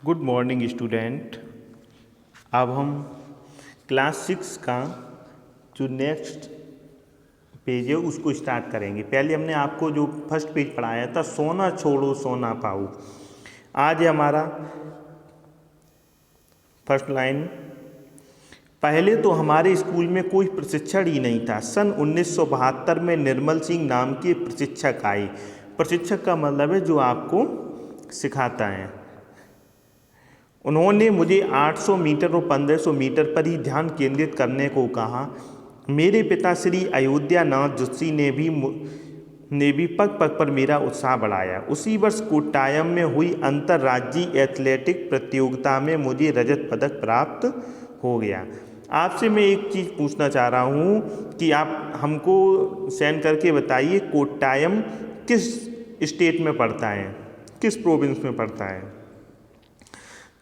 Good morning student. अब हम class 6 का जो नेक्स्ट पेज है उसको स्टार्ट करेंगे। पहले हमने आपको जो फर्स्ट पेज पढ़ाया था, सोना छोड़ो सोना पाओ। आज है हमारा फर्स्ट लाइन। पहले तो हमारे स्कूल में कोई प्रशिक्षण ही नहीं था। सन 1972 में निर्मल सिंह नाम के प्रशिक्षक आए। प्रशिक्षक का मतलब है जो आपको सिखाता है। उन्होंने मुझे 800 मीटर और 1500 मीटर पर ही ध्यान केंद्रित करने को कहा। मेरे पिता श्री अयोध्या नाथ जोशी ने भी पग पग पर मेरा उत्साह बढ़ाया। उसी वर्ष कोट्टायम में हुई अंतर्राज्यीय एथलेटिक प्रतियोगिता में मुझे रजत पदक प्राप्त हो गया। आपसे मैं एक चीज़ पूछना चाह रहा हूँ कि आप हमको सेंड करके बताइए, कोट्टायम किस स्टेट में पड़ता है, किस प्रोविंस में पड़ता है।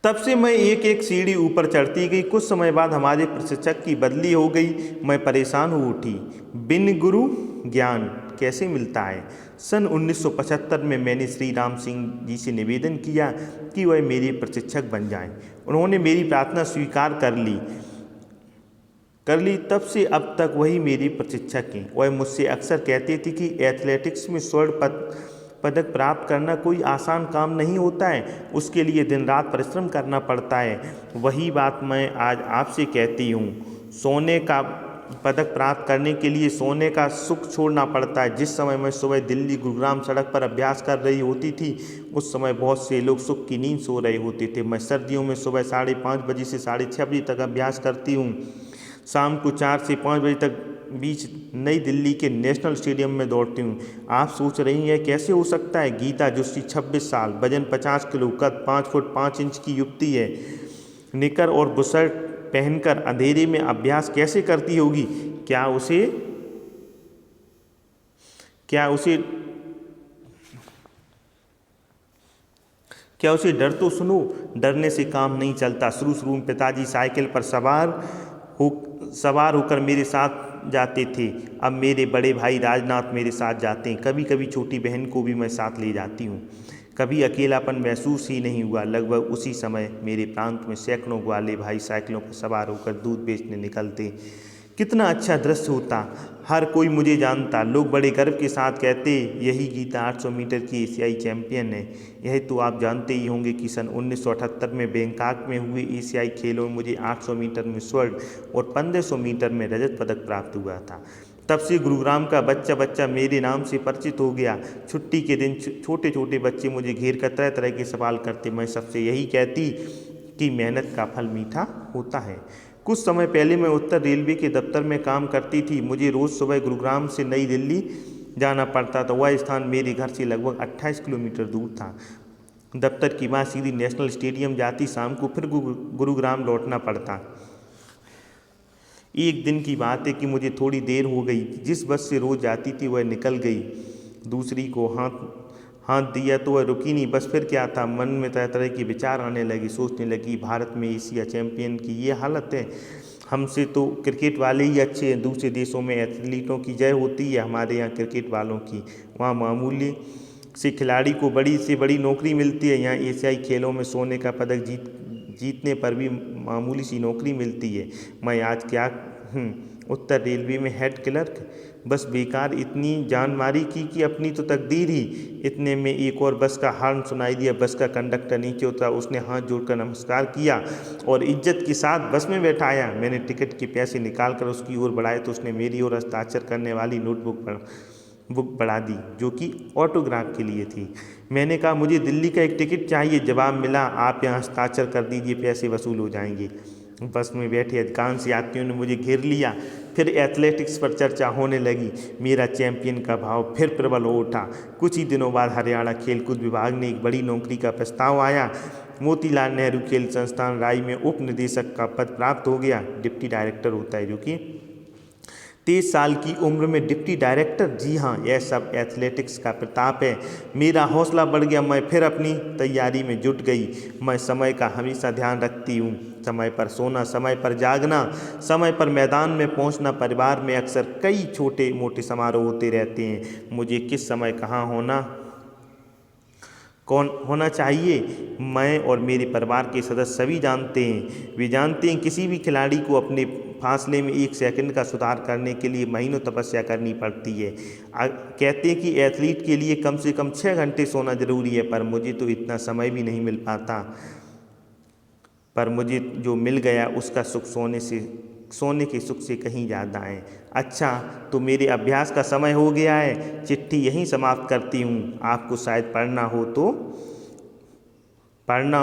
तब से मैं एक एक सीढ़ी ऊपर चढ़ती गई। कुछ समय बाद हमारे प्रशिक्षक की बदली हो गई। मैं परेशान हो उठी। बिन गुरु ज्ञान कैसे मिलता है। सन 1975 में मैंने श्री राम सिंह जी से निवेदन किया कि वह मेरे प्रशिक्षक बन जाएं। उन्होंने मेरी प्रार्थना स्वीकार कर ली। तब से अब तक वही मेरी प्रशिक्षक हैं। वह मुझसे अक्सर कहते थे कि एथलेटिक्स में स्वर्ण पदक प्राप्त करना कोई आसान काम नहीं होता है, उसके लिए दिन रात परिश्रम करना पड़ता है। वही बात मैं आज आपसे कहती हूँ। सोने का पदक प्राप्त करने के लिए सोने का सुख छोड़ना पड़ता है। जिस समय मैं सुबह दिल्ली गुरुग्राम सड़क पर अभ्यास कर रही होती थी, उस समय बहुत से लोग सुख की नींद सो रहे होते थे। मैं सर्दियों में सुबह 5:30 बजे से 6:30 बजे तक अभ्यास करती हूँ। शाम को 4 से 5 बजे तक बीच नई दिल्ली के नेशनल स्टेडियम में दौड़ती हूँ। आप सोच रही हैं कैसे हो सकता है। गीता जोशी 26 साल, वजन 50 किलो, कद 5 फुट 5 इंच की युवती है। निकर और बुशर्ट पहनकर अंधेरे में अभ्यास कैसे करती होगी। क्या उसे डर तो सुनो। डरने से काम नहीं चलता। शुरू में पिताजी साइकिल पर सवार होकर मेरे साथ जाते थे। अब मेरे बड़े भाई राजनाथ मेरे साथ जाते हैं। कभी कभी छोटी बहन को भी मैं साथ ले जाती हूँ। कभी अकेलापन महसूस ही नहीं हुआ। लगभग उसी समय मेरे प्रांत में सैकड़ों ग्वाले भाई साइकिलों पर सवार होकर दूध बेचने निकलते। कितना अच्छा दृश्य होता। हर कोई मुझे जानता। लोग बड़े गर्व के साथ कहते, यही गीता 800 मीटर की एशियाई चैंपियन है। यह तो आप जानते ही होंगे कि सन 1978 में बैंकॉक में हुए एशियाई खेलों में मुझे 800 मीटर में स्वर्ण और 1500 मीटर में रजत पदक प्राप्त हुआ था। तब से गुरुग्राम का बच्चा बच्चा मेरे नाम से परिचित हो गया। छुट्टी के दिन छोटे छोटे बच्चे मुझे घेर कर तरह तरह के सवाल करते। मैं सबसे यही कहती कि मेहनत का फल मीठा होता है। कुछ समय पहले मैं उत्तर रेलवे के दफ्तर में काम करती थी। मुझे रोज़ सुबह गुरुग्राम से नई दिल्ली जाना पड़ता था। वह स्थान मेरे घर से लगभग 28 किलोमीटर दूर था। दफ्तर की बाद सीधी नेशनल स्टेडियम जाती। शाम को फिर गुरुग्राम लौटना पड़ता। एक दिन की बात है कि मुझे थोड़ी देर हो गई। जिस बस से रोज़ जाती थी वह निकल गई। दूसरी को हाथ दिया तो वह रुकी नहीं। बस फिर क्या था। मन में तरह तरह के विचार आने लगी। सोचने लगी, भारत में एशिया चैंपियन की ये हालत है। हमसे तो क्रिकेट वाले ही अच्छे हैं। दूसरे देशों में एथलीटों की जय होती है, हमारे यहाँ क्रिकेट वालों की। वहाँ मामूली से खिलाड़ी को बड़ी से बड़ी नौकरी मिलती है। यहाँ एशियाई खेलों में सोने का पदक जीतने पर भी मामूली सी नौकरी मिलती है। मैं आज क्या उत्तर रेलवे में हेड क्लर्क। बस बेकार इतनी जानमारी की कि अपनी तो तकदीर ही। इतने में एक और बस का हॉर्न सुनाई दिया। बस का कंडक्टर नीचे उतरा। उसने हाथ जोड़कर नमस्कार किया और इज्जत के साथ बस में बैठाया। मैंने टिकट के पैसे निकाल कर उसकी ओर बढ़ाए तो उसने मेरी ओर हस्ताक्षर करने वाली बुक बढ़ा दी, जो कि ऑटोग्राफ के लिए थी। मैंने कहा, मुझे दिल्ली का एक टिकट चाहिए। जवाब मिला, आप यहाँ हस्ताक्षर कर दीजिए, पैसे वसूल हो जाएंगे। बस में बैठे अधिकांश यात्रियों ने मुझे घेर लिया। फिर एथलेटिक्स पर चर्चा होने लगी। मेरा चैंपियन का भाव फिर प्रबल हो उठा। कुछ ही दिनों बाद हरियाणा खेलकूद विभाग ने एक बड़ी नौकरी का प्रस्ताव आया। मोतीलाल नेहरू खेल संस्थान राय में उप निदेशक का पद प्राप्त हो गया। डिप्टी डायरेक्टर होता है, जो कि 23 साल की उम्र में डिप्टी डायरेक्टर। जी हाँ, यह सब एथलेटिक्स का प्रताप है। मेरा हौसला बढ़ गया। मैं फिर अपनी तैयारी में जुट गई। मैं समय का हमेशा ध्यान रखती हूँ। समय पर सोना, समय पर जागना, समय पर मैदान में पहुँचना। परिवार में अक्सर कई छोटे मोटे समारोह होते रहते हैं। मुझे किस समय कहाँ होना कौन होना चाहिए? मैं और मेरे परिवार के सदस्य सभी जानते हैं। वे जानते हैं किसी भी खिलाड़ी को अपने फासले में 1 सेकंड का सुधार करने के लिए महीनों तपस्या करनी पड़ती है। कहते हैं कि एथलीट के लिए कम से कम 6 घंटे सोना जरूरी है, पर मुझे तो इतना समय भी नहीं मिल पाता। पर मुझे जो मिल गया उसका सुख सोने के सुख से कहीं ज़्यादा है। अच्छा, तो मेरे अभ्यास का समय हो गया है, चिट्ठी यहीं समाप्त करती हूँ। आपको शायद पढ़ना हो तो पढ़ना,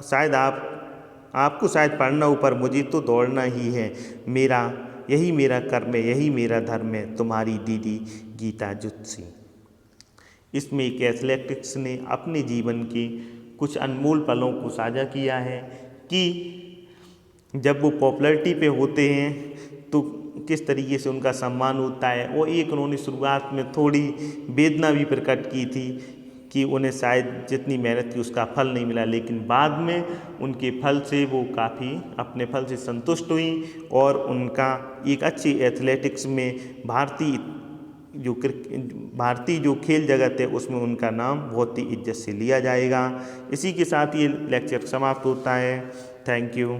शायद आपको शायद पढ़ना हो, पर मुझे तो दौड़ना ही है। यही मेरा कर्म है, यही मेरा धर्म है। तुम्हारी दीदी गीता जुत्सी। इसमें एक एथलेटिक्स ने अपने जीवन के कुछ अनमोल पलों को साझा किया है कि जब वो पॉपुलैरिटी पे होते हैं तो किस तरीके से उनका सम्मान होता है। और एक उन्होंने शुरुआत में थोड़ी वेदना भी प्रकट की थी कि उन्हें शायद जितनी मेहनत की उसका फल नहीं मिला, लेकिन बाद में उनके फल से वो काफ़ी अपने फल से संतुष्ट हुई और उनका एक अच्छी एथलेटिक्स में भारतीय जो खेल जगत है उसमें उनका नाम बहुत ही इज्जत से लिया जाएगा। इसी के साथ ये लेक्चर समाप्त होता है। Thank you.